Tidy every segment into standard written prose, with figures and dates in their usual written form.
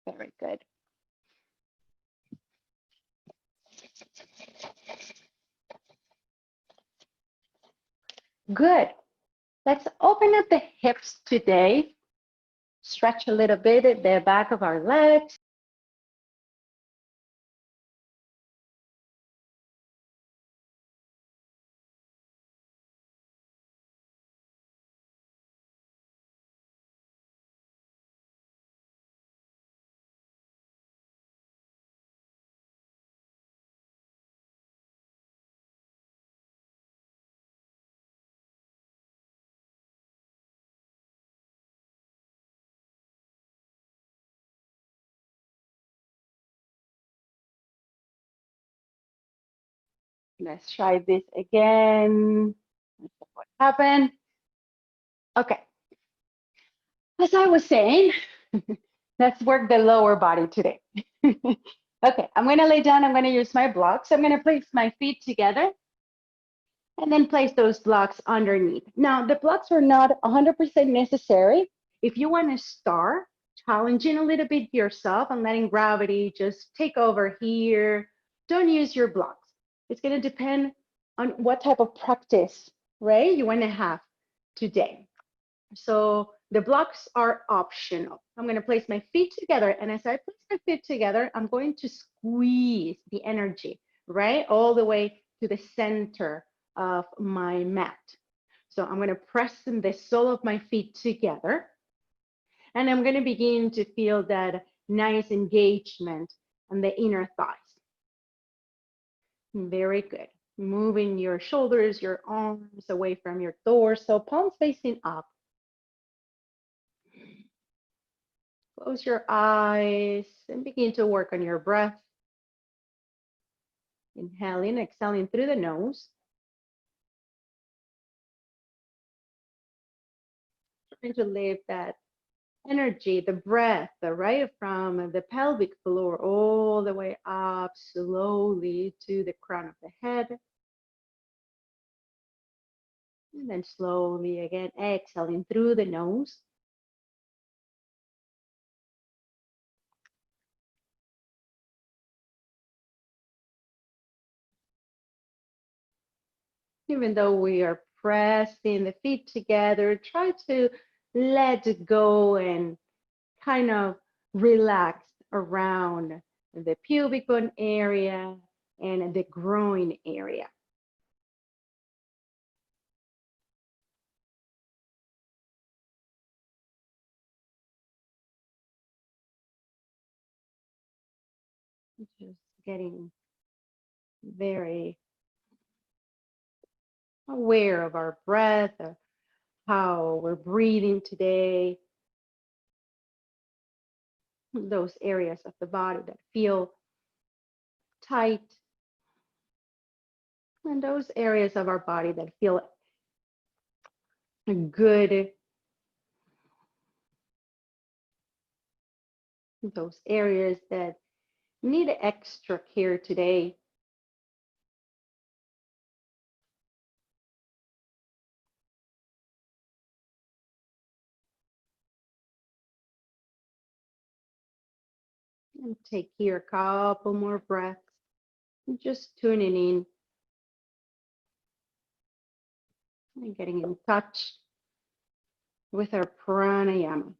Very good. Good. Let's open up the hips today. Stretch a little bit at the back of our legs. Let's try this again. What happened? Okay. As I was saying, let's work the lower body today. Okay, I'm going to lay down. I'm going to use my blocks. I'm going to place my feet together and then place those blocks underneath. Now, the blocks are not 100% necessary. If you want to start challenging a little bit yourself and letting gravity just take over here, don't use your blocks. It's going to depend on what type of practice, right, you want to have today. So the blocks are optional. I'm going to place my feet together. And as I place my feet together, I'm going to squeeze the energy, right, all the way to the center of my mat. So I'm going to press the sole of my feet together. And I'm going to begin to feel that nice engagement on the inner thighs. Very good. Moving your shoulders, your arms away from your torso, palms facing up. Close your eyes and begin to work on your breath. Inhaling, exhaling through the nose. Trying to lift that energy, the breath, right from the pelvic floor all the way up slowly to the crown of the head. And then slowly again, exhaling through the nose. Even though we are pressing the feet together, try to let go and kind of relax around the pubic bone area and the groin area. Just getting very aware of our breath, of how we're breathing today. Those areas of the body that feel tight, and those areas of our body that feel good. Those areas that need extra care today. And take here a couple more breaths. Just tuning in and getting in touch with our pranayama.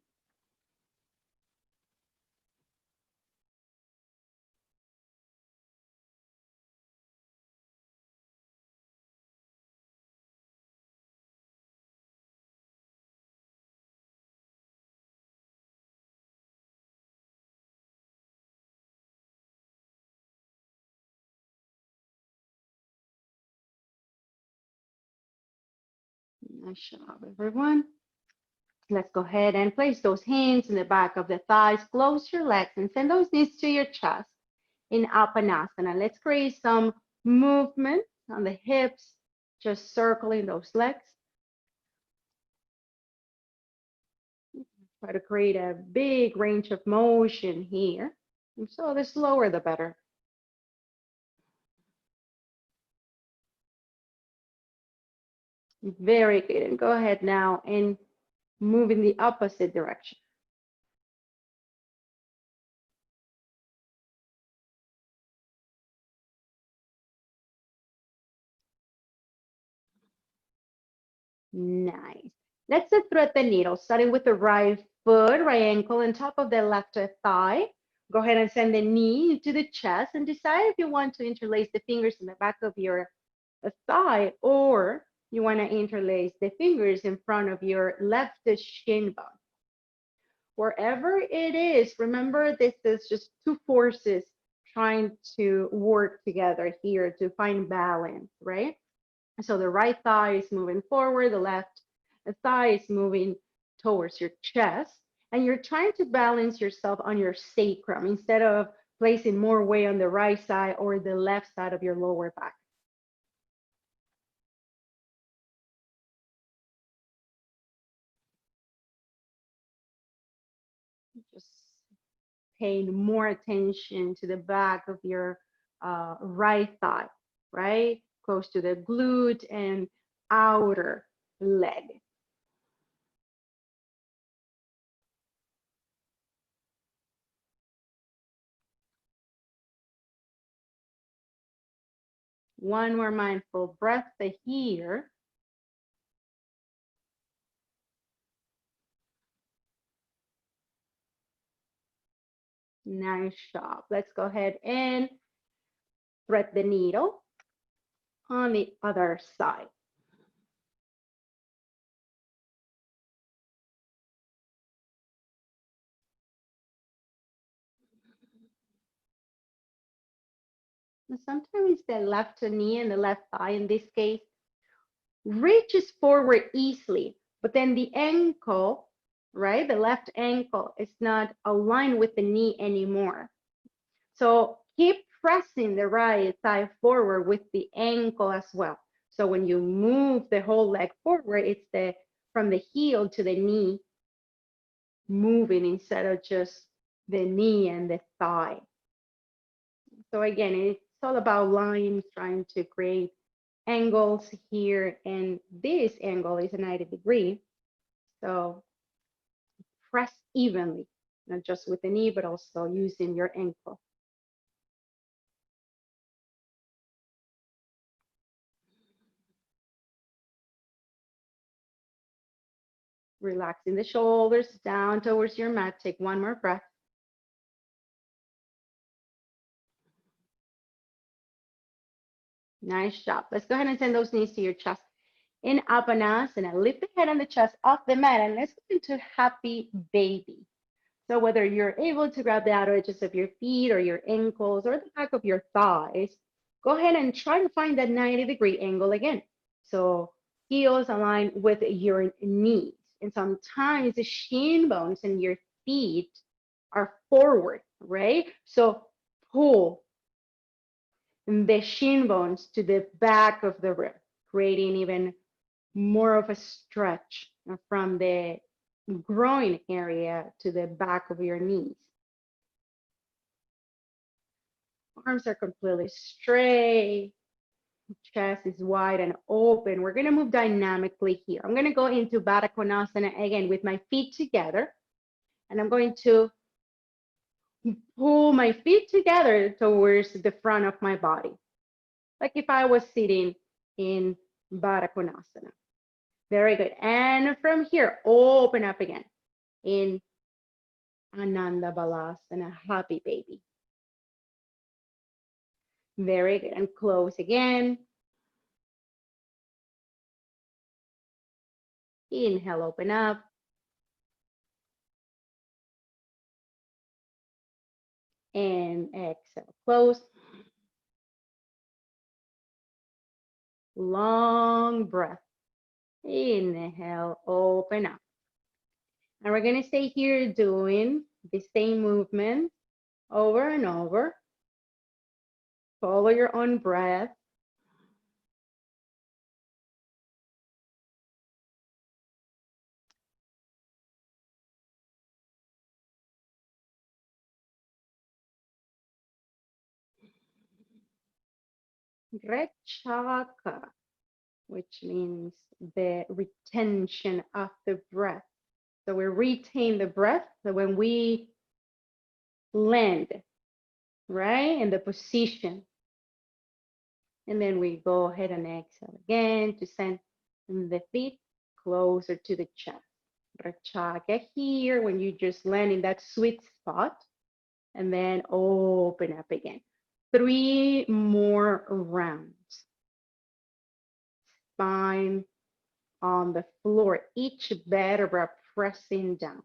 Nice job, everyone. Let's go ahead and place those hands in the back of the thighs. Close your legs and send those knees to your chest in Apanasana. Let's create some movement on the hips, just circling those legs. Try to create a big range of motion here. And so the slower, the better. Very good. And go ahead now and move in the opposite direction. Nice. Let's thread the needle, starting with the right foot, right ankle, on top of the left thigh. Go ahead and send the knee to the chest and decide if you want to interlace the fingers in the back of your thigh, or you want to interlace the fingers in front of your left shin bone. Wherever it is, remember this is just two forces trying to work together here to find balance, right? So the right thigh is moving forward, the left thigh is moving towards your chest, and you're trying to balance yourself on your sacrum instead of placing more weight on the right side or the left side of your lower back. Just paying more attention to the back of your right thigh, right? Close to the glute and outer leg. One more mindful breath here. Nice job. Let's go ahead and thread the needle on the other side. And sometimes the left knee and the left thigh in this case reaches forward easily, but then the ankle, right? The left ankle is not aligned with the knee anymore. So keep pressing the right thigh forward with the ankle as well. So when you move the whole leg forward, it's from the heel to the knee moving instead of just the knee and the thigh. So again, it's all about lines, trying to create angles here, and this angle is a 90-degree. So press evenly, not just with the knee, but also using your ankle. Relaxing the shoulders down towards your mat. Take one more breath. Nice job. Let's go ahead and send those knees to your chest. In Apanasana, lift the head and the chest off the mat, and let's go into happy baby. So whether you're able to grab the outer edges of your feet or your ankles or the back of your thighs, go ahead and try to find that 90-degree angle again. So heels align with your knees. And sometimes the shin bones in your feet are forward, right? So pull the shin bones to the back of the rib, creating even more of a stretch from the groin area to the back of your knees. Arms are completely straight. Chest is wide and open. We're going to move dynamically here. I'm going to go into Baddha Konasana again with my feet together. And I'm going to pull my feet together towards the front of my body, like if I was sitting in Baddha Konasana. Very good. And from here, open up again in Ananda Balasana, happy baby. Very good. And close again. Inhale, open up. And exhale, close. Long breath. Inhale, open up. And we're going to stay here doing the same movement over and over. Follow your own breath. Rechaka, which means the retention of the breath. So we retain the breath. So when we land, right, in the position, and then we go ahead and exhale again to send the feet closer to the chest. Rechaga here when you just land in that sweet spot, and then open up again. 3 more rounds. Spine on the floor, each vertebra pressing down.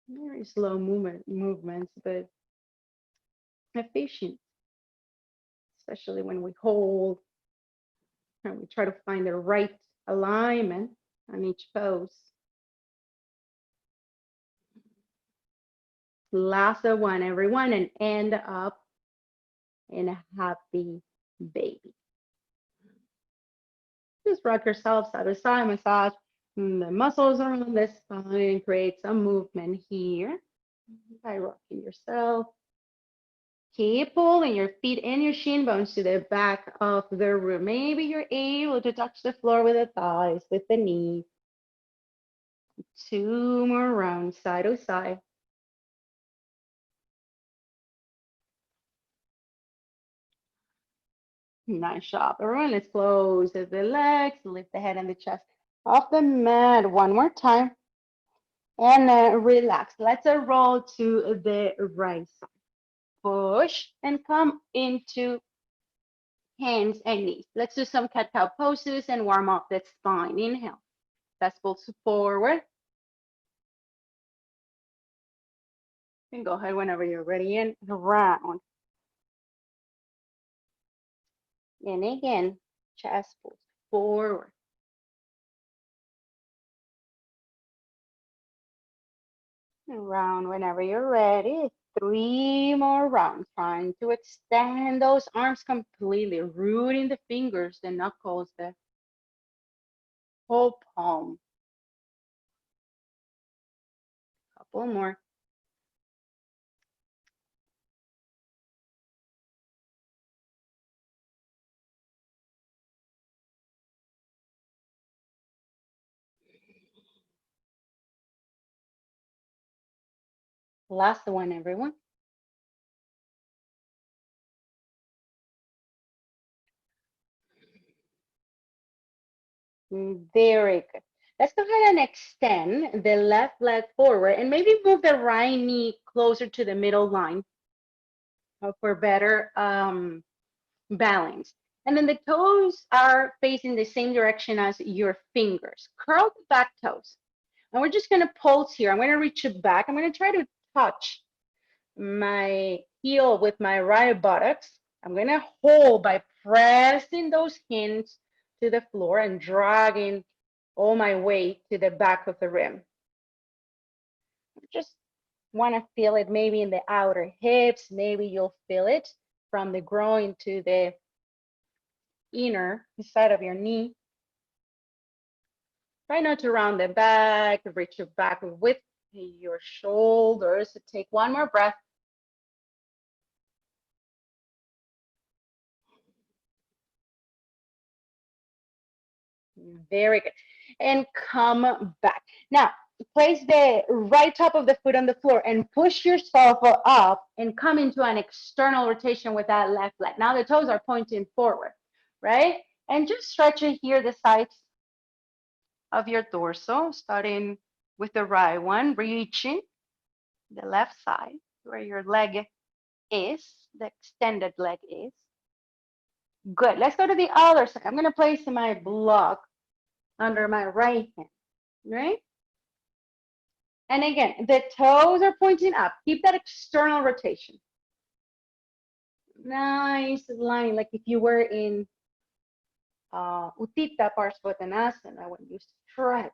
Very slow movements, but efficient, especially when we hold and we try to find the right alignment on each pose. Last one, everyone, and end up in a happy baby. Just rock yourself side to side, massage the muscles around the spine, create some movement here by rocking yourself. Keep pulling your feet and your shin bones to the back of the room. Maybe you're able to touch the floor with the thighs, with the knees. 2 more rounds, side to side. Nice job. Everyone, let's close the legs, lift the head and the chest off the mat. One more time. And then relax. Let's roll to the right side. Push and come into hands and knees. Let's do some cat-cow poses and warm up the spine. Inhale. Let's pull forward. And go ahead whenever you're ready and round. And again, chest pulls forward. And round whenever you're ready. 3 more rounds. Trying to extend those arms completely, rooting the fingers, the knuckles, the whole palm. Couple more. Last one, everyone. Very good. Let's go ahead and extend the left leg forward and maybe move the right knee closer to the middle line for better balance. And then the toes are facing the same direction as your fingers. Curl the back toes. And we're just gonna pulse here. I'm gonna reach it back. I'm gonna try to touch my heel with my right buttocks. I'm gonna hold by pressing those hands to the floor and dragging all my weight to the back of the rim. Just want to feel it maybe in the outer hips. Maybe you'll feel it from the groin to the inner side of your knee. Try not to round the back, reach your back with your shoulders. Take one more breath. Very good. And come back. Now, place the right top of the foot on the floor and push yourself up and come into an external rotation with that left leg. Now the toes are pointing forward, right? And just stretch it here, the sides of your torso, starting with the right one, reaching the left side where your leg is, the extended leg is. Good. Let's go to the other side. I'm going to place my block under my right hand, right? And again, the toes are pointing up. Keep that external rotation. Nice line, like if you were in Utthita Parsvottanasana, when you stretch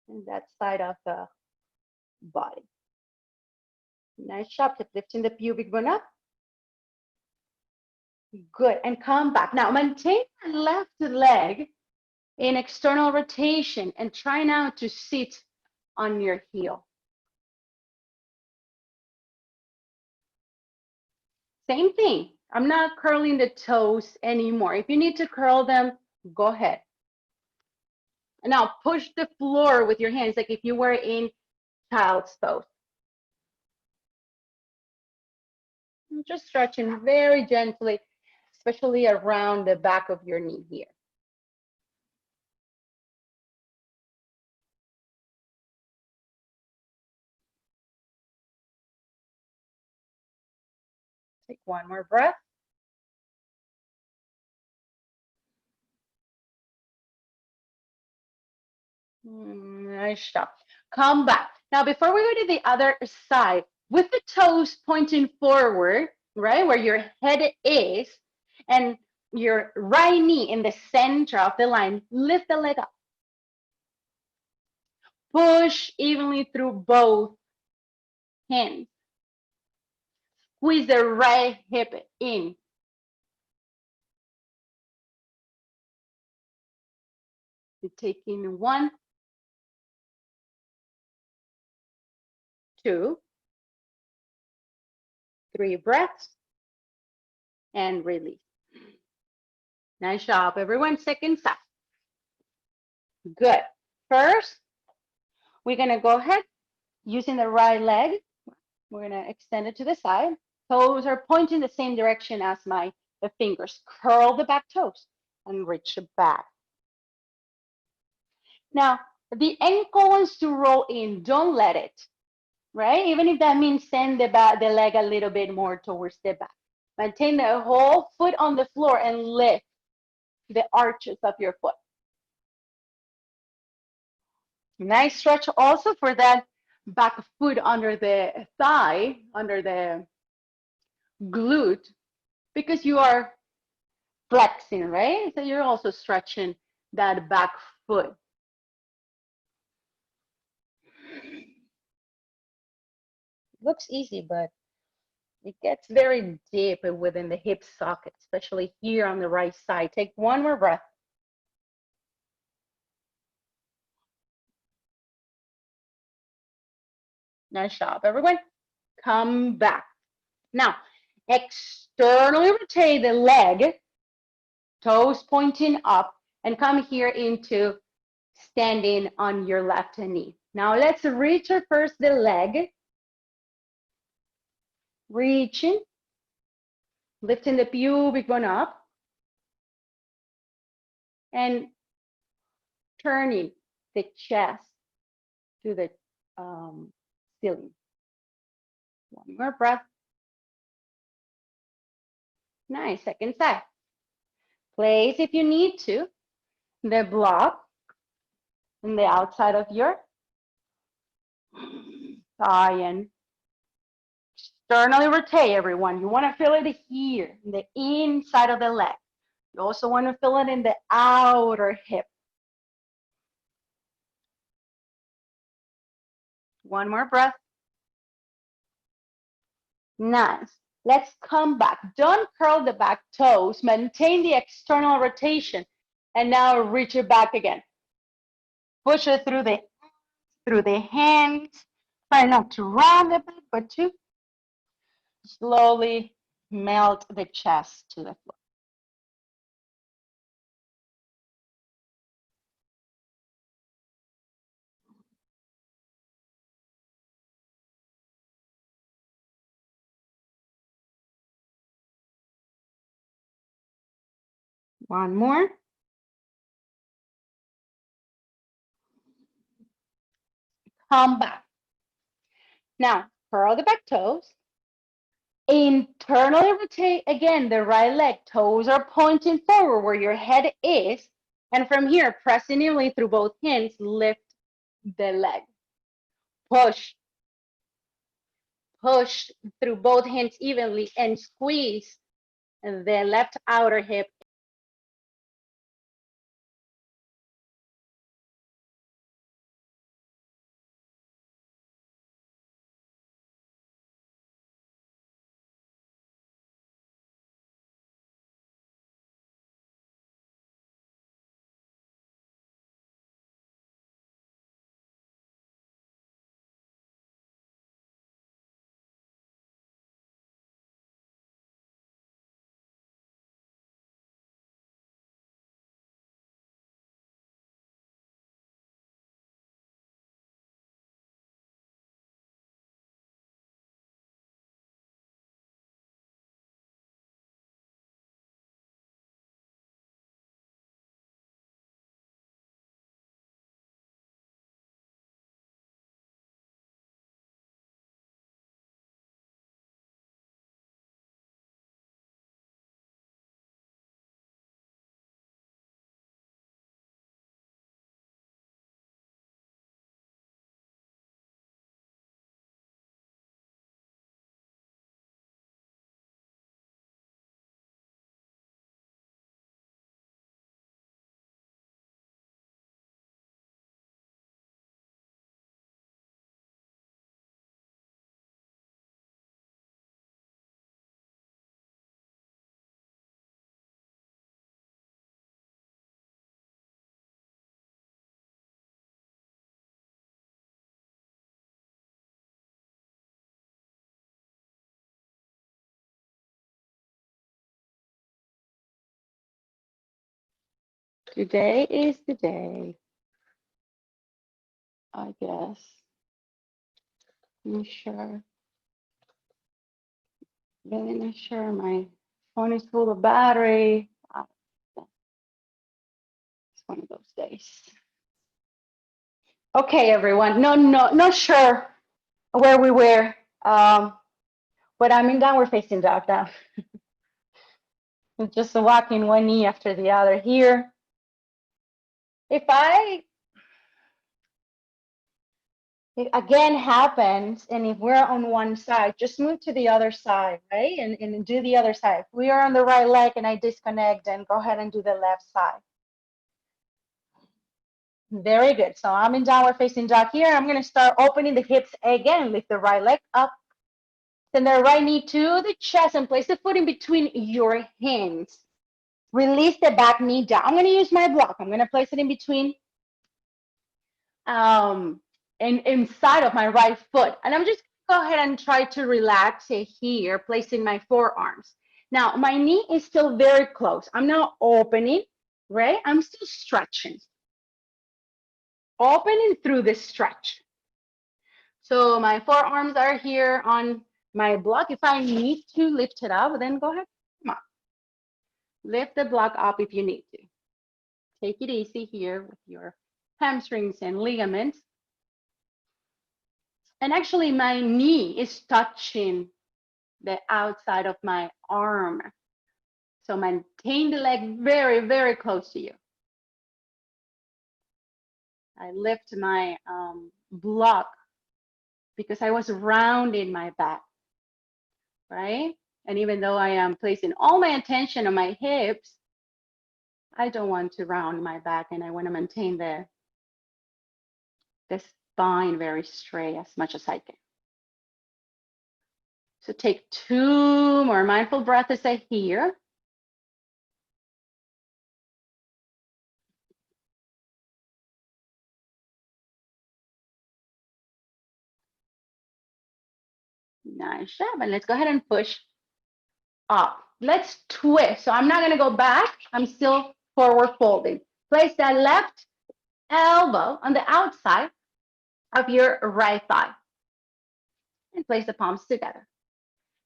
in that side of the body. Nice job, keep lifting the pubic bone up. Good, and come back. Now maintain the left leg in external rotation and try now to sit on your heel. Same thing. I'm not curling the toes anymore. If you need to curl them, go ahead. And now push the floor with your hands, like if you were in child's pose. Just stretching very gently, especially around the back of your knee here. Take one more breath. Nice job. Come back. Now, before we go to the other side, with the toes pointing forward, right, where your head is, and your right knee in the center of the line, lift the leg up. Push evenly through both hands. Squeeze the right hip in. You're taking 1, 2, 3 breaths, and release. Nice job, everyone. Second side. Good. First, we're gonna go ahead using the right leg. We're gonna extend it to the side. Toes are pointing the same direction as the fingers. Curl the back toes and reach it back. Now, the ankle wants to roll in. Don't let it, right? Even if that means send the leg a little bit more towards the back. Maintain the whole foot on the floor and lift the arches of your foot. Nice stretch also for that back foot under the thigh, under the glute, because you are flexing, right? So you're also stretching that back foot. Looks easy, but it gets very deep within the hip socket, especially here on the right side. Take one more breath. Nice job, everyone. Come back. Now, externally rotate the leg, toes pointing up, and come here into standing on your left knee. Now let's reach first the leg. Reaching, lifting the pubic bone up, and turning the chest to the ceiling. One more breath. Nice. Second side. Place, if you need to, the block on the outside of your thigh and externally rotate, everyone. You want to feel it here, in the inside of the leg. You also want to feel it in the outer hip. One more breath. Nice. Let's come back. Don't curl the back toes. Maintain the external rotation. And now reach it back again. Push it through the hands. Try not to round the back, but to slowly melt the chest to the floor. One more. Come back. Now, curl the back toes. Internally rotate again the right leg. Toes are pointing forward where your head is. And from here, pressing evenly through both hands, lift the leg. Push. Push through both hands evenly and squeeze the left outer hip. Today is the day, I guess. I'm sure. Really not sure. My phone is full of battery. It's one of those days. Okay, everyone. Not sure where we were, but I'm in downward facing dog now. Just walking one knee after the other here. If it again happens, and if we're on one side, just move to the other side, right? And do the other side. If we are on the right leg and I disconnect, then go ahead and do the left side. Very good. So I'm in downward facing dog here. I'm going to start opening the hips again. Lift the right leg up. Send the right knee to the chest and place the foot in between your hands. Release the back knee down. I'm going to use my block. I'm going to place it in between and inside of my right foot. And I'm just going to go ahead and try to relax it here, placing my forearms. Now, my knee is still very close. I'm not opening, right? I'm still stretching. Opening through the stretch. So my forearms are here on my block. If I need to lift it up, then go ahead. Come on. Lift the block up if you need to. Take it easy here with your hamstrings and ligaments. And actually, my knee is touching the outside of my arm. So maintain the leg very, very close to you. I lift my block because I was rounding my back, right? And even though I am placing all my attention on my hips, I don't want to round my back, and I want to maintain the spine very straight as much as I can. So take 2 more mindful breaths here. Nice job. And let's go ahead and push up. Let's twist. So I'm not going to go back. I'm still forward folding. Place that left elbow on the outside of your right thigh and place the palms together.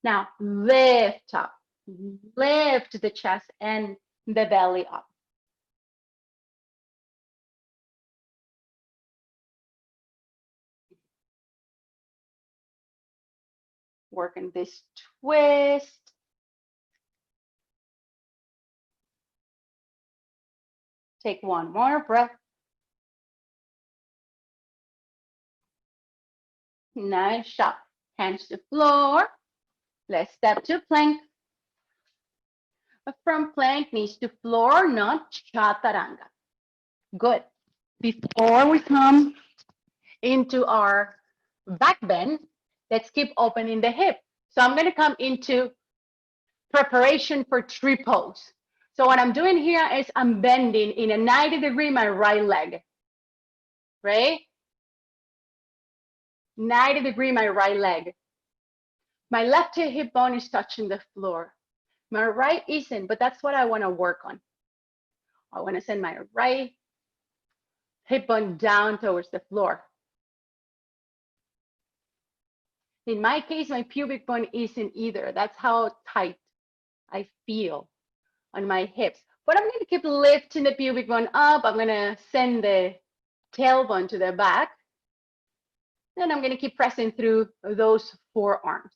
Now lift up, lift the chest and the belly up. Working this twist. Take 1 more breath. Nice job. Hands to floor. Let's step to plank. From plank, knees to floor, not chaturanga. Good. Before we come into our back bend, let's keep opening the hip. So I'm going to come into preparation for tree pose. So what I'm doing here is I'm bending in a 90-degree my right leg, right? 90-degree my right leg. My left hip bone is touching the floor. My right isn't, but that's what I want to work on. I want to send my right hip bone down towards the floor. In my case, my pubic bone isn't either. That's how tight I feel on my hips. But I'm going to keep lifting the pubic bone up. I'm going to send the tailbone to the back. Then I'm going to keep pressing through those forearms.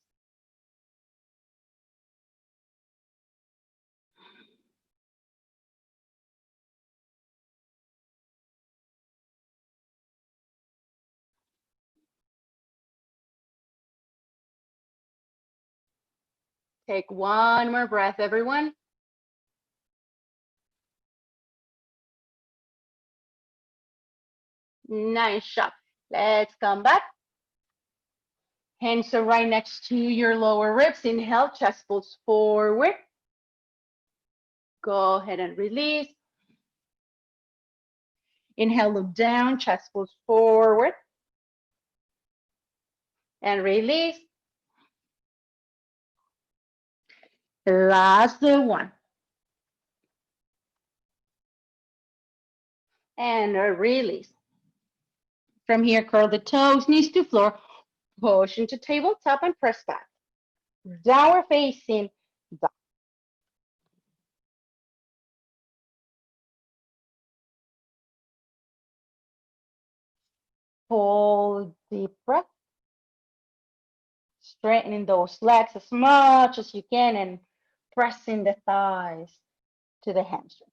Take 1 more breath, everyone. Nice job. Let's come back. Hands are right next to your lower ribs. Inhale, chest pulls forward. Go ahead and release. Inhale, look down, chest pulls forward. And release. Last one. and release. From here, curl the toes, knees to floor, push into tabletop and press back. Downward facing dog. Hold deep breath. Straightening those legs as much as you can and pressing the thighs to the hamstrings.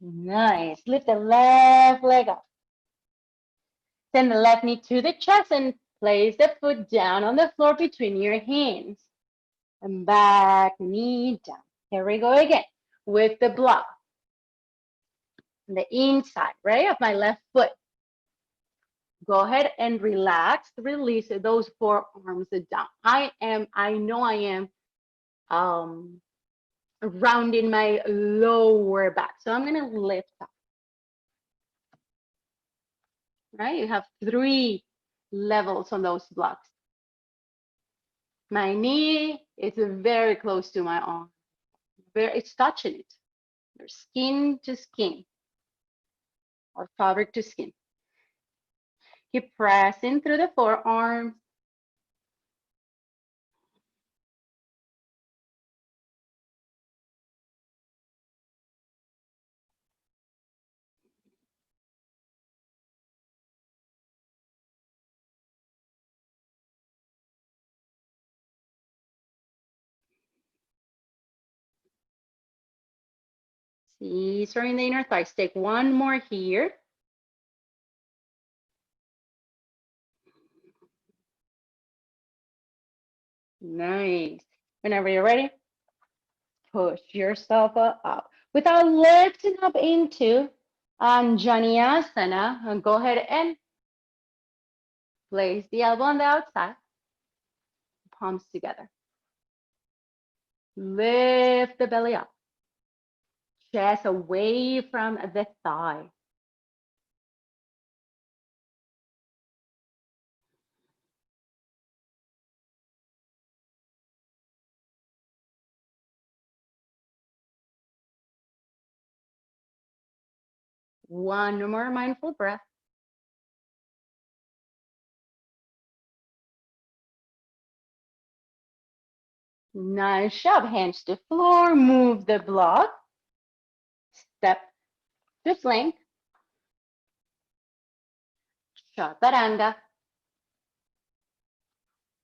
Nice. Lift the left leg up. Send the left knee to the chest and place the foot down on the floor between your hands. And back, knee down. Here we go again with the block. On the inside, right, of my left foot. Go ahead and relax, release those forearms down. I know I am rounding my lower back. So I'm gonna lift up. Right, you have 3 levels on those blocks. My knee is very close to my arm. It's touching it. There's skin to skin or fabric to skin. Keep pressing through the forearms. Scissoring the inner thighs. Take one more here. Nice. Whenever you're ready, push yourself up. Without lifting up into Anjaneyasana, and go ahead and place the elbow on the outside, palms together. Lift the belly up. Chest away from the thigh. One more mindful breath. Nice job. Hands to floor. Move the block. Step to plank. Chaturanga.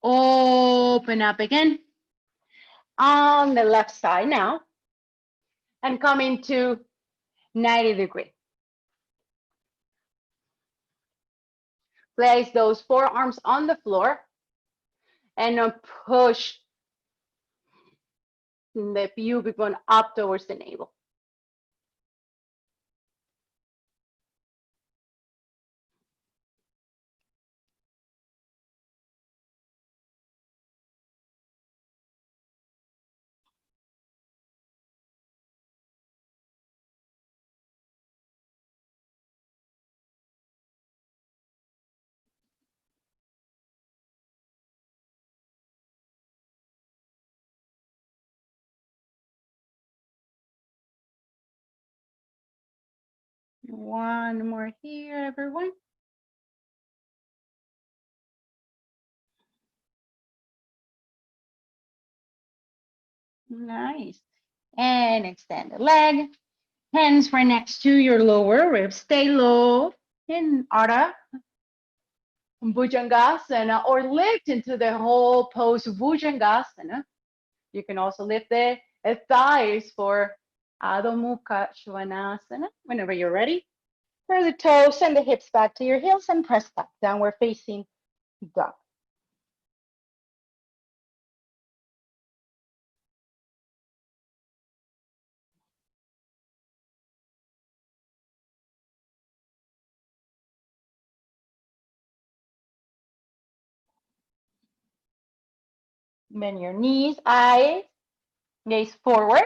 Open up again. On the left side now. And come into 90 degree. Place those forearms on the floor and push the pubic bone up towards the navel. One more here, everyone. Nice. And extend the leg. Hands right next to your lower ribs. Stay low in Ardha Bhujangasana or lift into the whole pose Bhujangasana. You can also lift the thighs for Adho Mukha Svanasana whenever you're ready. Curl the toes, send the hips back to your heels and press back. Downward facing dog. Bend your knees, eyes, gaze forward.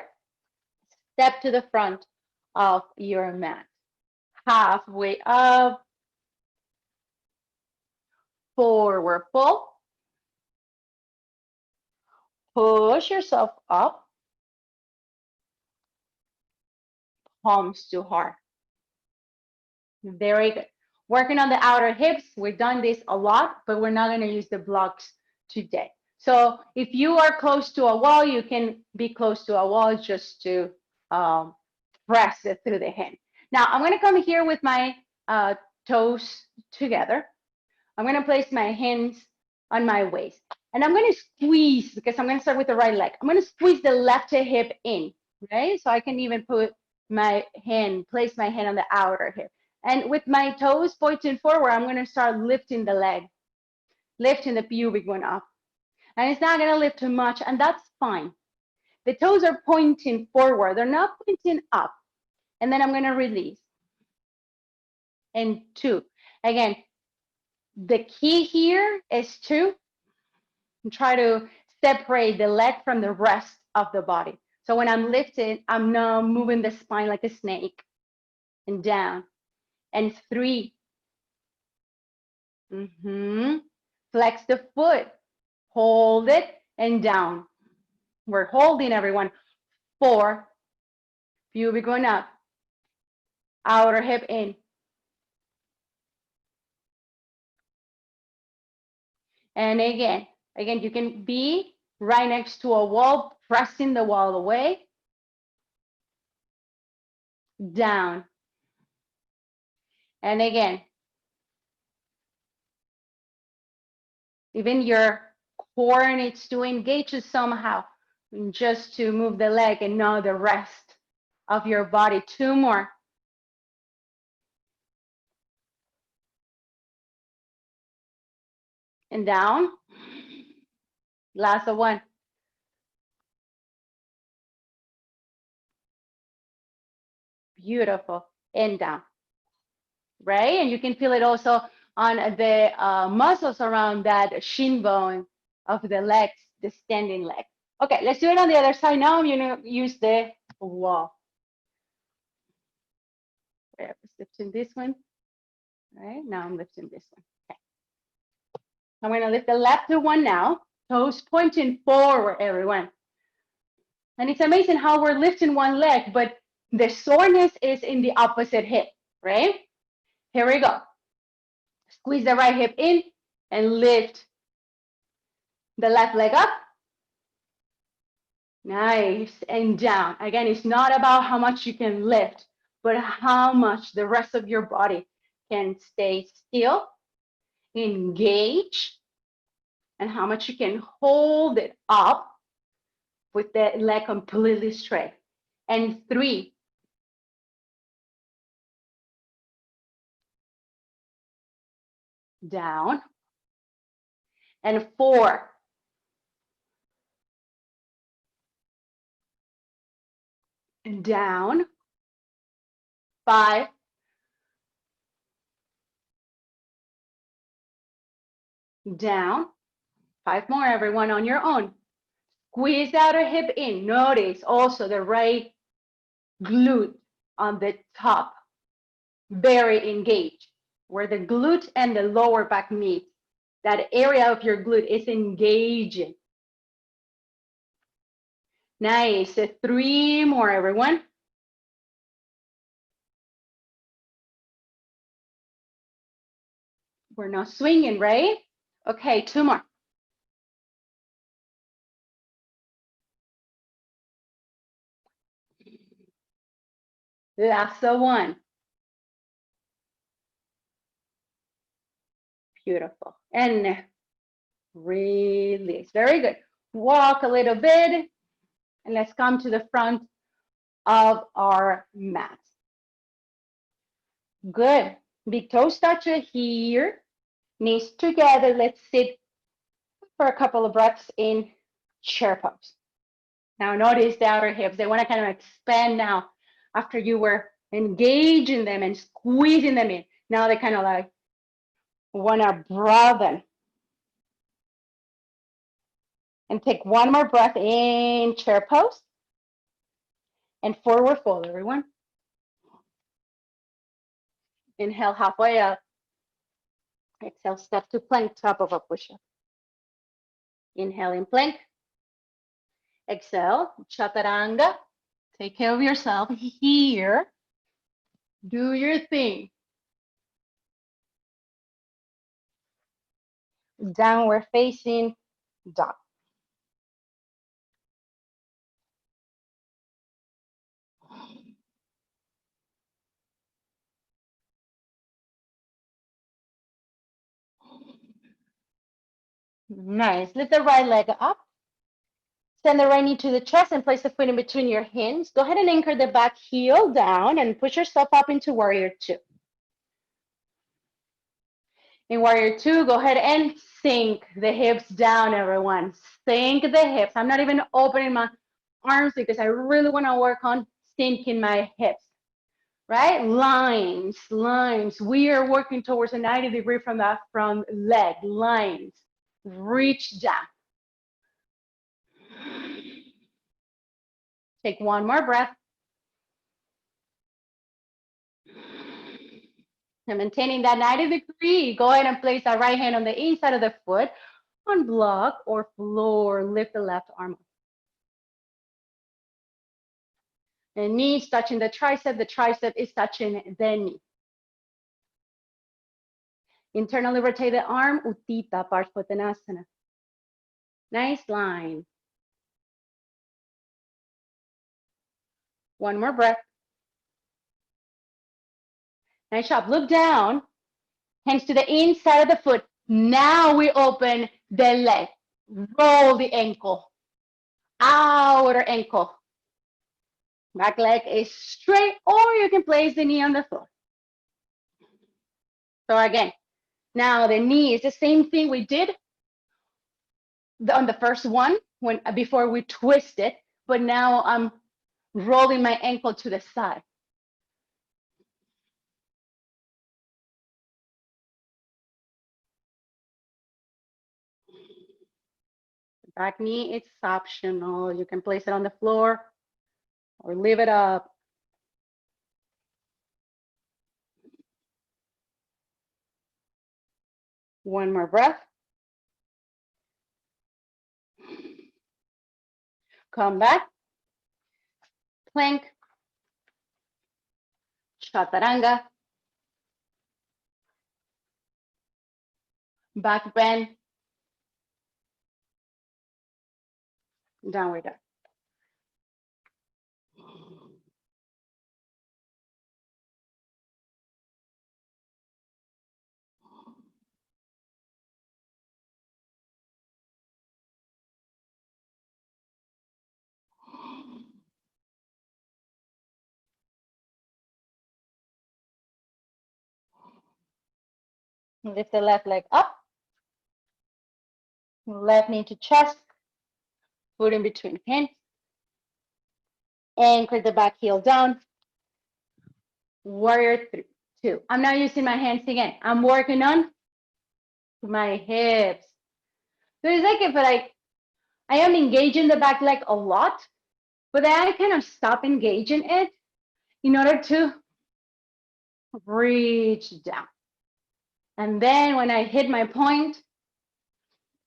Step to the front of your mat. Halfway up, forward fold. Push yourself up. Palms too hard. Very good. Working on the outer hips. We've done this a lot, but we're not going to use the blocks today. So if you are close to a wall, you can be close to a wall just to press it through the hand. Now I'm going to come here with my toes together. I'm going to place my hands on my waist. And I'm going to squeeze, because I'm going to start with the right leg. I'm going to squeeze the left hip in, right? So I can even put my hand, place my hand on the outer hip. And with my toes pointing forward, I'm going to start lifting the leg, lifting the pubic bone up. And it's not going to lift too much, and that's fine. The toes are pointing forward. They're not pointing up. And then I'm going to release. And 2. Again, the key here is to try to separate the leg from the rest of the body. So when I'm lifting, I'm now moving the spine like a snake and down. And 3. Flex the foot. Hold it and down. We're holding, everyone. 4. Pubic going up. Outer hip in. And again, you can be right next to a wall, pressing the wall away. Down. And again, even your core needs to engage somehow, just to move the leg and not the rest of your body. 2 more. And down. Last one. Beautiful. And down. Right? And you can feel it also on the muscles around that shin bone of the legs, the standing leg. Okay, let's do it on the other side now. I'm going to use the wall. I was lifting this one. Right? Now I'm lifting this one. Okay. I'm going to lift the left one now. Toes pointing forward, everyone. And it's amazing how we're lifting one leg, but the soreness is in the opposite hip, right? Here we go. Squeeze the right hip in and lift the left leg up. Nice. And down. Again, it's not about how much you can lift, but how much the rest of your body can stay still, engage, and how much you can hold it up with the leg completely straight. And 3. Down. And 4. And down. 5. Down. 5 more, everyone, on your own. Squeeze outer hip in. Notice also the right glute on the top. Very engaged. Where the glute and the lower back meet. That area of your glute is engaging. Nice. 3 more, everyone. We're not swinging, right? Okay, 2 more. Last one. Beautiful. And release. Very good. Walk a little bit. And let's come to the front of our mat. Good. Big toes touch here. Knees together. Let's sit for a couple of breaths in chair pose. Now notice the outer hips. They want to kind of expand now after you were engaging them and squeezing them in. Now they kind of like want to broaden. And take one more breath in chair pose. And forward fold, everyone. Inhale halfway up. Exhale, step to plank, top of a push-up. Inhale in plank. Exhale, chaturanga. Take care of yourself here. Do your thing. Downward facing dog. Nice. Lift the right leg up. Send the right knee to the chest and place the foot in between your hands. Go ahead and anchor the back heel down and push yourself up into warrior two. In warrior two, go ahead and sink the hips down, everyone. Sink the hips. I'm not even opening my arms because I really want to work on sinking my hips, right? Lines, lines. We are working towards a 90-degree from the front leg, lines. Reach down. Take one more breath. And maintaining that 90-degree, go ahead and place that right hand on the inside of the foot on block or floor. Lift the left arm up. The knees touching the tricep is touching the knee. Internally rotate the arm, Utthita Parshvottanasana. Nice line. One more breath. Nice job. Look down, hands to the inside of the foot. Now we open the leg. Roll the ankle. Outer ankle. Back leg is straight, or you can place the knee on the floor. So again, now the knee is the same thing we did on the first one before we twist it, but now I'm rolling my ankle to the side. Back knee, it's optional. You can place it on the floor or leave it up. One more breath. Come back. Plank. Chaturanga. Back bend. Downward dog. Lift the left leg up. Left knee to chest. Foot in between hands. Anchor the back heel down. Warrior two. I'm not using my hands again. I'm working on my hips. So it's like if I am engaging the back leg a lot, but then I kind of stop engaging it in order to reach down. And then when I hit my point,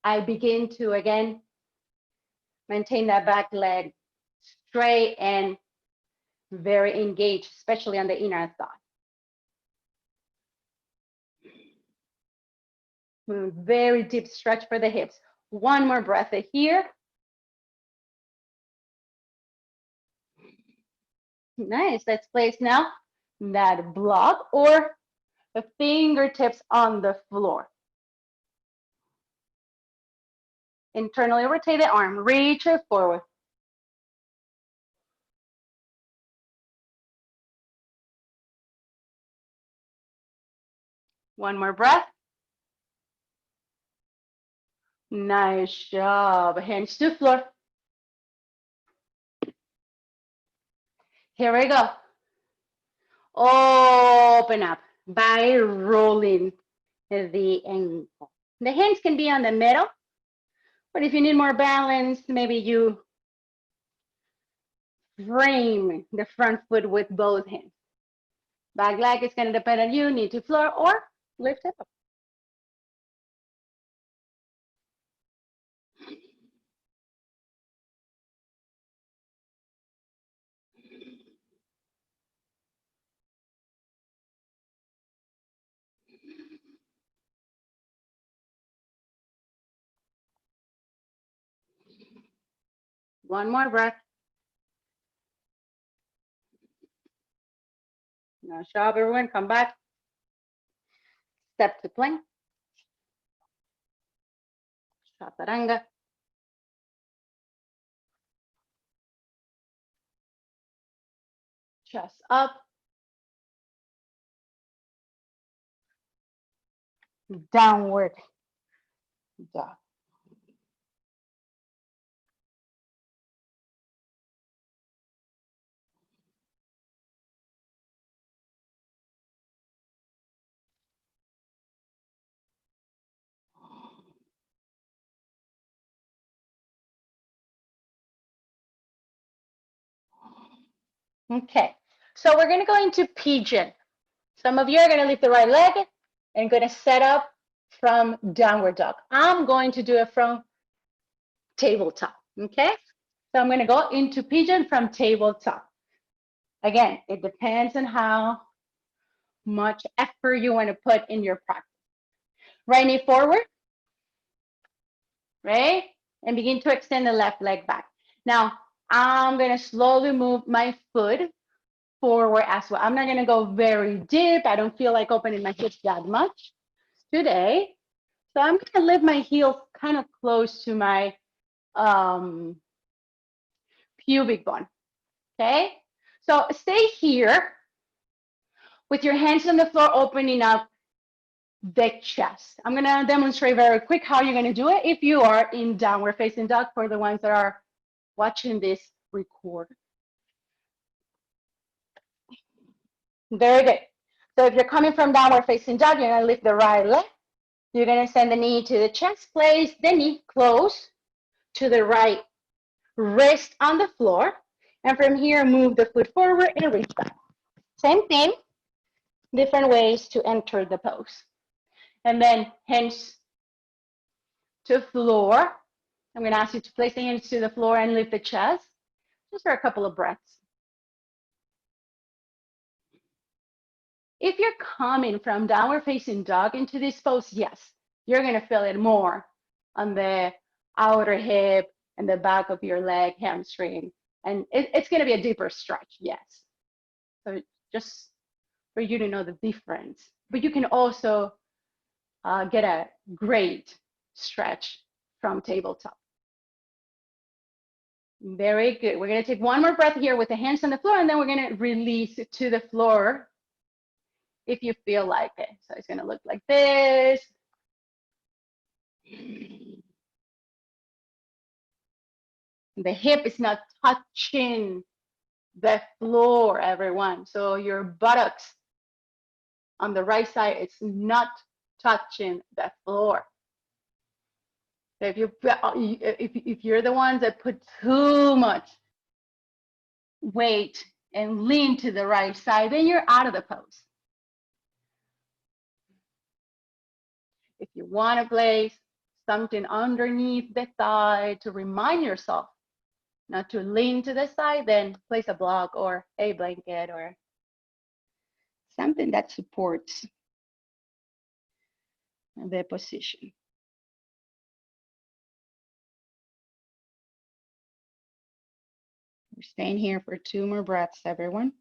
I begin to again maintain that back leg straight and very engaged, especially on the inner thigh. Very deep stretch for the hips. One more breath here. Nice. Let's place now that block or the fingertips on the floor. Internally rotate the arm, reach it forward. One more breath. Nice job. Hands to floor. Here we go. Open up by rolling the ankle. The hands can be on the middle, but if you need more balance, maybe you frame the front foot with both hands. Back leg is going to depend on you, knee to floor or lift it up. One more breath. Now stop, everyone, come back. Step to plank. Chaturanga. Chest up. Downward dog. Okay, so we're going to go into pigeon. Some of you are going to lift the right leg and going to set up from downward dog. I'm going to do it from tabletop, okay? So I'm going to go into pigeon from tabletop. Again, it depends on how much effort you want to put in your practice. Right knee forward, right? And begin to extend the left leg back. Now, I'm going to slowly move my foot forward as well. I'm not going to go very deep. I don't feel like opening my hips that much today. So I'm going to lift my heels kind of close to my pubic bone. Okay. So stay here with your hands on the floor, opening up the chest. I'm going to demonstrate very quick how you're going to do it if you are in downward facing dog for the ones that are watching this record. Very good. So if you're coming from downward facing dog, you're going to lift the right leg. You're going to send the knee to the chest, place the knee close to the right wrist on the floor. And from here, move the foot forward and reach back. Same thing, different ways to enter the pose. And then hands to floor. I'm going to ask you to place the hands to the floor and lift the chest just for a couple of breaths. If you're coming from downward facing dog into this pose, yes, you're going to feel it more on the outer hip and the back of your leg, hamstring. And it's going to be a deeper stretch, yes. So just for you to know the difference. But you can also get a great stretch from tabletop. Very good. We're going to take one more breath here with the hands on the floor, and then we're going to release it to the floor if you feel like it. So it's going to look like this. The hip is not touching the floor, everyone. So your buttocks on the right side, it's not touching the floor. So if you're the ones that put too much weight and lean to the right side, then you're out of the pose. If you want to place something underneath the thigh to remind yourself not to lean to the side, then place a block or a blanket or something that supports the position. We're staying here for 2 more breaths, everyone.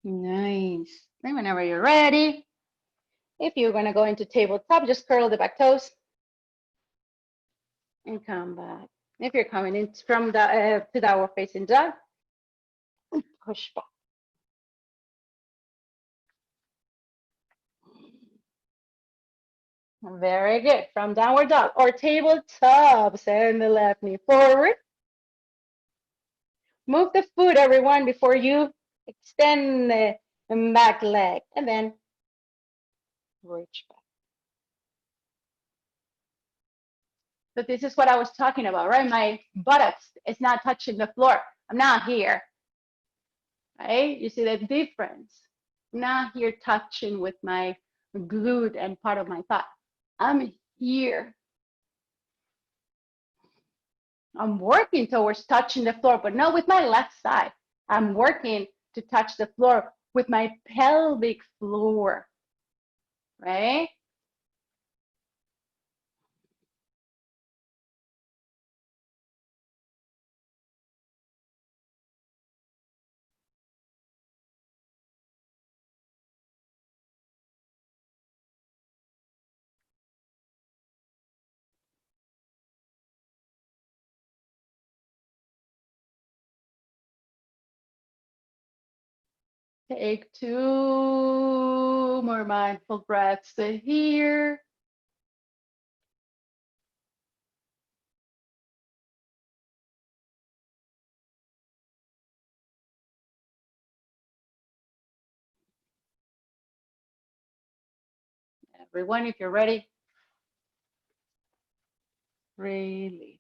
Nice. Then whenever you're ready, if you're going to go into tabletop, just curl the back toes and come back. If you're coming in from the to downward facing dog, push back. Very good. From downward dog or tabletop, send the left knee forward. Move the foot, everyone, before you extend the back leg, and then reach back. So this is what I was talking about, right? My buttocks is not touching the floor. I'm not here, right? You see the difference? I'm not here touching with my glute and part of my thigh. I'm here. I'm working towards touching the floor, but not with my left side. I'm working to touch the floor with my pelvic floor, right? Take 2 more mindful breaths here. Everyone, if you're ready, release.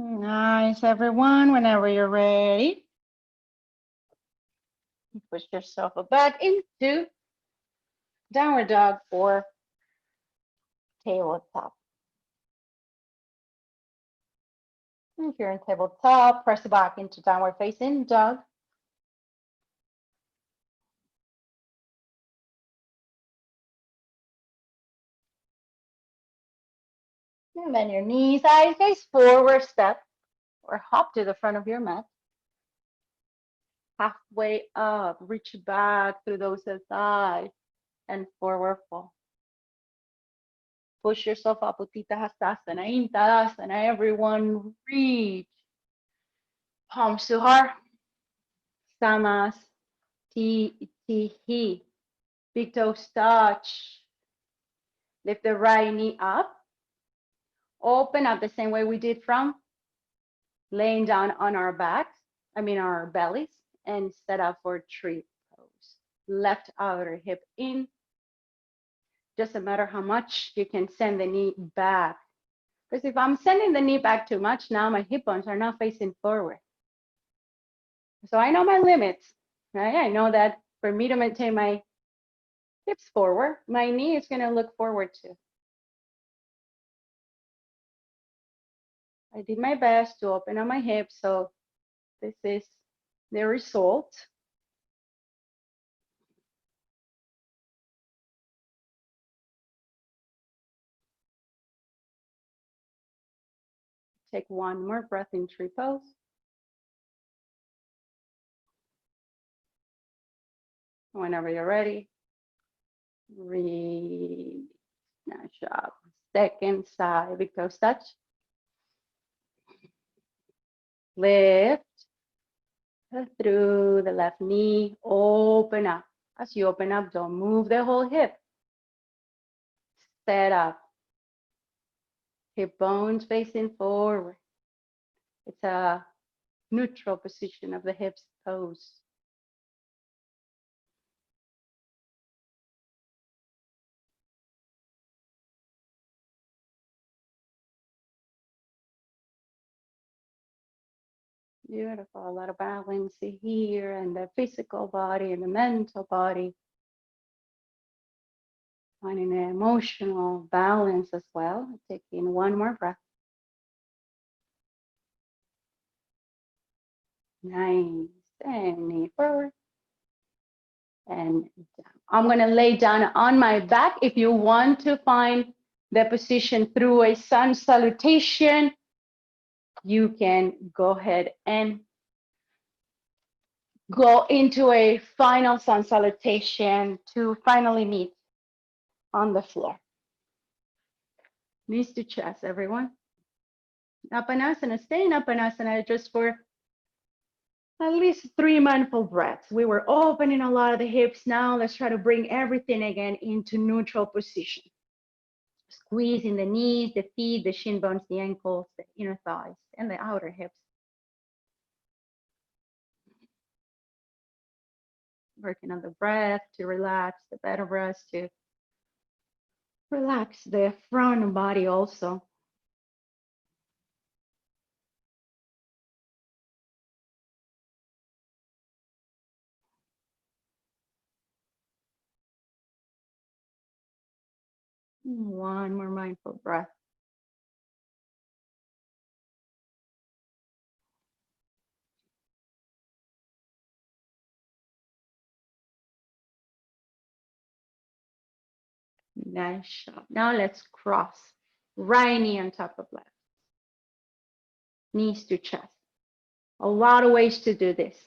Nice, everyone. Whenever you're ready, push yourself back into downward dog or tabletop. If you're in tabletop, press back into downward facing dog. And then your knees, eyes face forward step or hop to the front of your mat. Halfway up, reach back through those thighs and forward fold. Push yourself up, Uttita Hastasana, in Tadasana. Everyone reach. Palms to heart. Samas, He. Big toes touch. Lift the right knee up. Open up the same way we did from laying down on our backs, our bellies, and set up for tree pose. Left outer hip in. Doesn't matter how much you can send the knee back. Because if I'm sending the knee back too much, now my hip bones are not facing forward. So I know my limits, right? I know that for me to maintain my hips forward, my knee is going to look forward too. I did my best to open up my hips, so this is the result. Take one more breath in tree pose. Whenever you're ready, release. Nice job. Second side, big toes touch. Lift through the left knee, open up. As you open up, don't move the whole hip. Set up. Hip bones facing forward. It's a neutral position of the hips pose. Beautiful. A lot of balance here and the physical body and the mental body. Finding an emotional balance as well. Taking one more breath. Nice. And knee forward. And down. I'm going to lay down on my back. If you want to find the position through a sun salutation, you can go ahead and go into a final sun salutation to finally meet on the floor. Knees to chest, everyone. Apanasana, stay in Apanasana just for At least 3 mindful breaths. We were opening a lot of the hips. Now let's try to bring everything again into neutral position. Squeezing the knees, the feet, the shin bones, the ankles, the inner thighs, and the outer hips. Working on the breath to relax the vertebrae, to relax the front body also. One more mindful breath. Nice job. Now let's cross. Right knee on top of left. Knees to chest. A lot of ways to do this,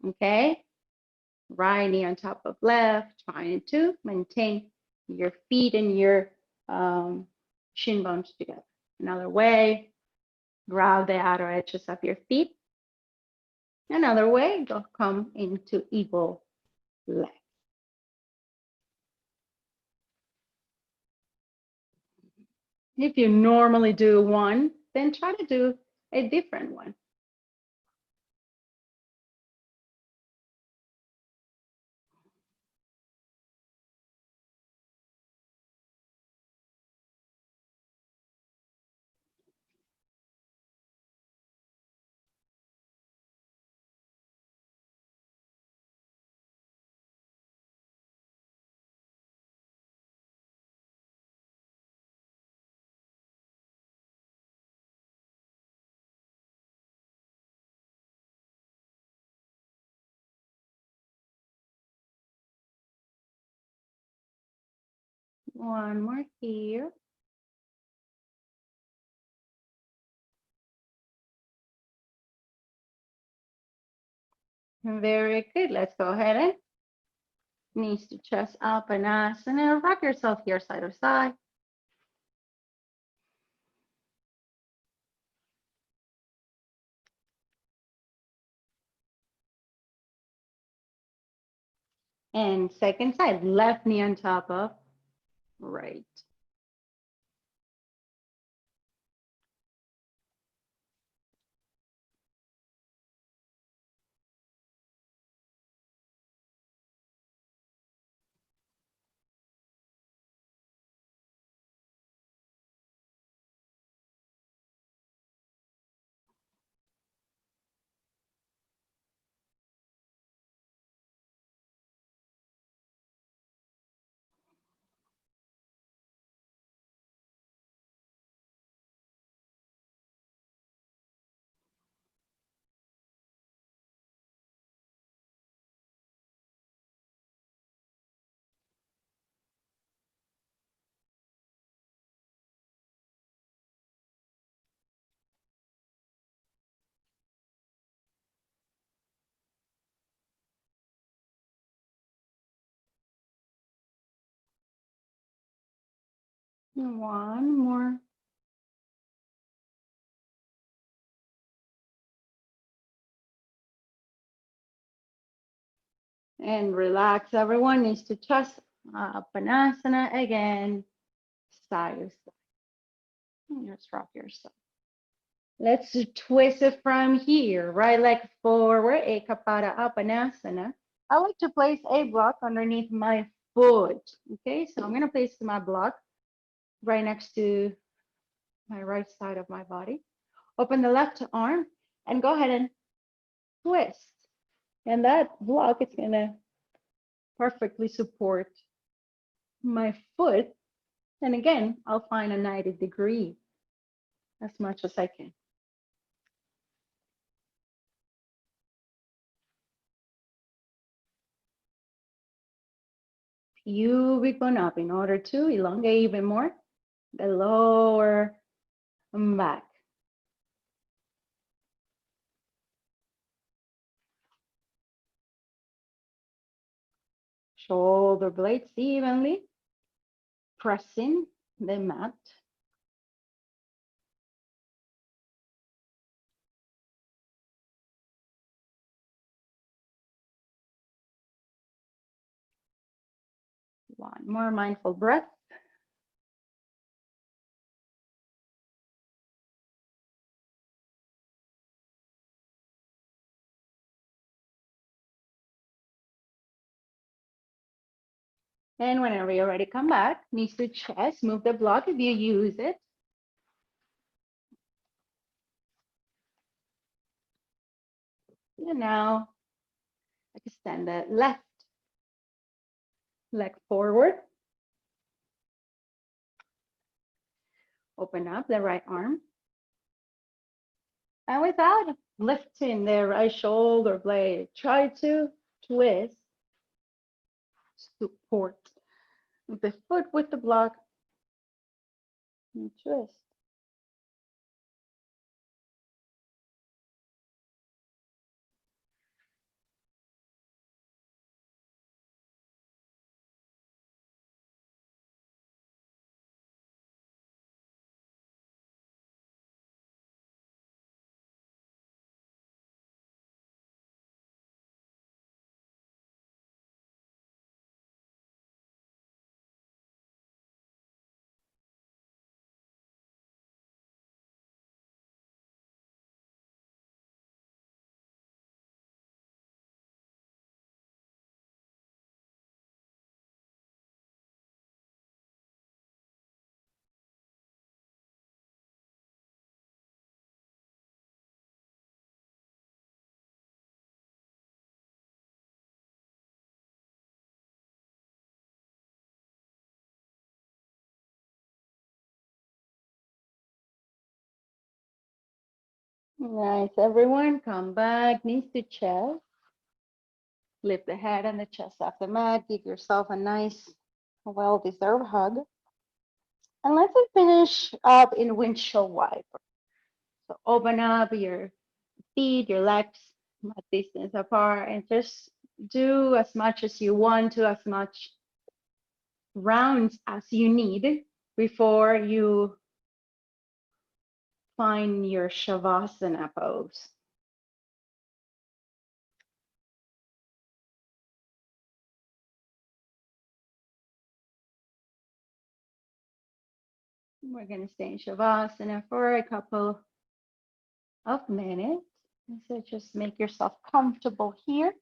okay? Right knee on top of left, trying to maintain your feet and your shin bones together. Another way, grab the outer edges of your feet. Another way, go come into eagle leg. If you normally do one, then try to do a different one. One more here. Very good. Let's go ahead and knees to chest up and asana. Rock yourself here side to side. And second side, left knee on top of right. One more. And relax. Everyone needs to chest Panasana again. Side to side. Just rock yourself. Let's twist it from here. Right leg forward, Ekapada Apanasana. I like to place a block underneath my foot. Okay, so I'm going to place my block right next to my right side of my body. Open the left arm and go ahead and twist. And that block is going to perfectly support my foot. And again, I'll find a 90 degree as much as I can. Pubic bone up in order to elongate even more the lower back. Shoulder blades evenly pressing the mat. One more mindful breath. And whenever you're ready, come back. Knees to chest. Move the block if you use it. And now extend the left leg forward. Open up the right arm. And without lifting the right shoulder blade, try to twist, support the foot with the block, and twist. Nice, everyone. Come back, knees to chest. Lift the head and the chest off the mat. Give yourself a nice, well-deserved hug. And let's finish up in windshield wiper. So open up your feet, your legs, mat distance apart, and just do as much as you want to, as much rounds as you need before you find your Shavasana pose. We're going to stay in Shavasana for a couple of minutes. So just make yourself comfortable here.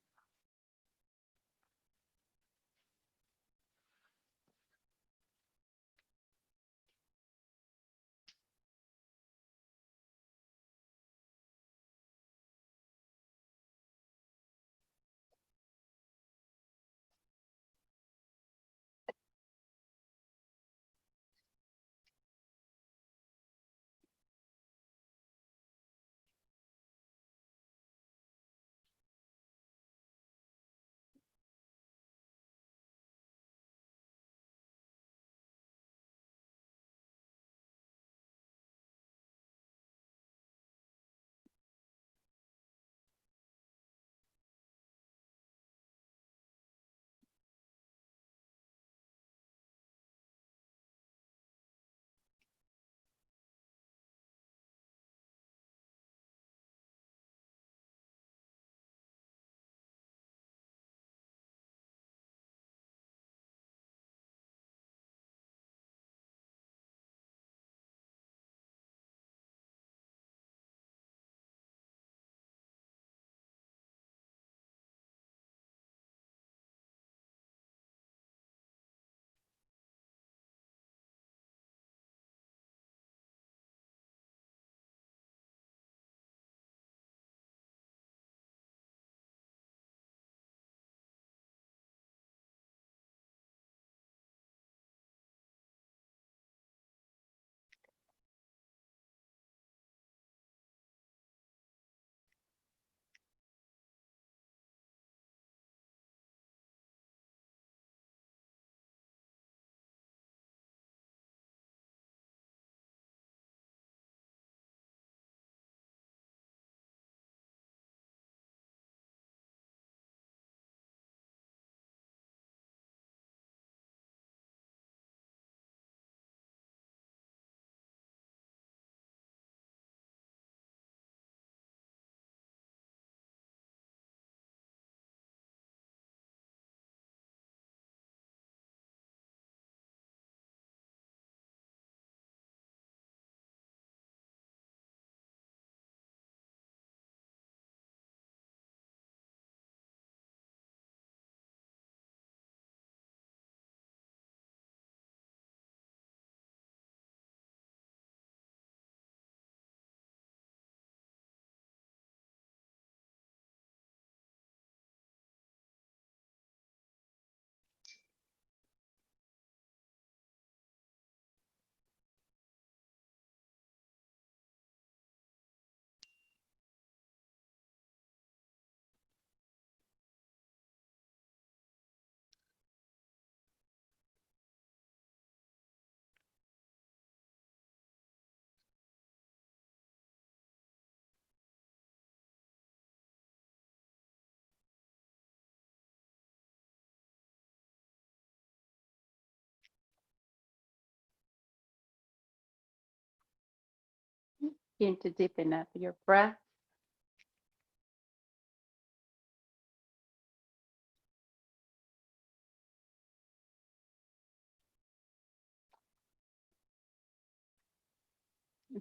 Begin to deepen up your breath.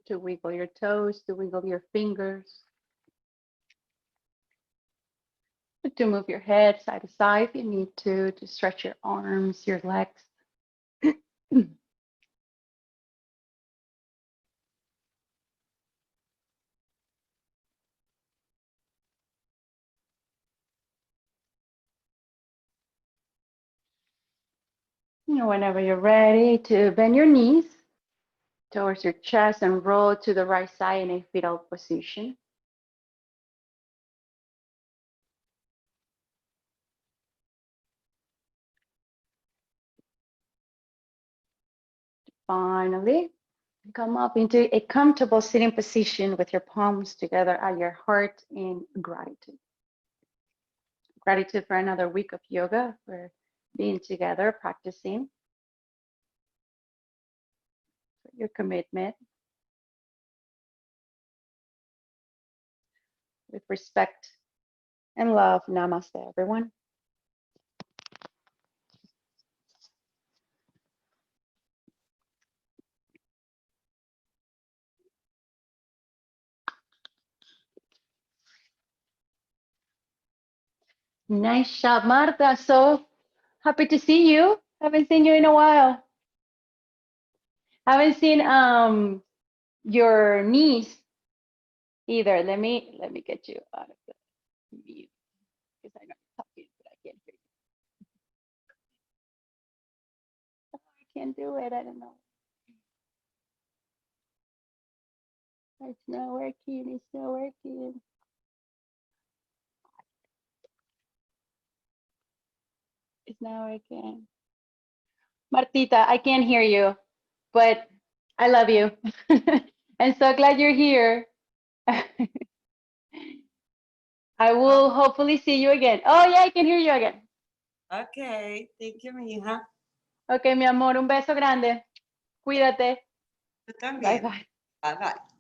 To wiggle your toes, to wiggle your fingers. To move your head side to side if you need to stretch your arms, your legs. Whenever you're ready, to bend your knees towards your chest and roll to the right side in a fetal position. Finally, come up into a comfortable sitting position with your palms together at your heart in gratitude. Gratitude for another week of yoga, for being together, practicing, for your commitment. With respect and love, namaste, everyone. Nice job, Marta. So happy to see you. Haven't seen you in a while. Haven't seen your niece either. Let me get you out of the mute because I know you're talking, but I can't hear you. Oh, I can't do it. I don't know. It's not working. It's not working. It's not working. Martita, I can't hear you, but I love you. I'm so glad you're here. I will hopefully see you again. Oh, yeah, I can hear you again. Okay, thank you, mija. Ok, mi amor, un beso grande. Cuídate. Tú también. Bye, bye. Bye, bye.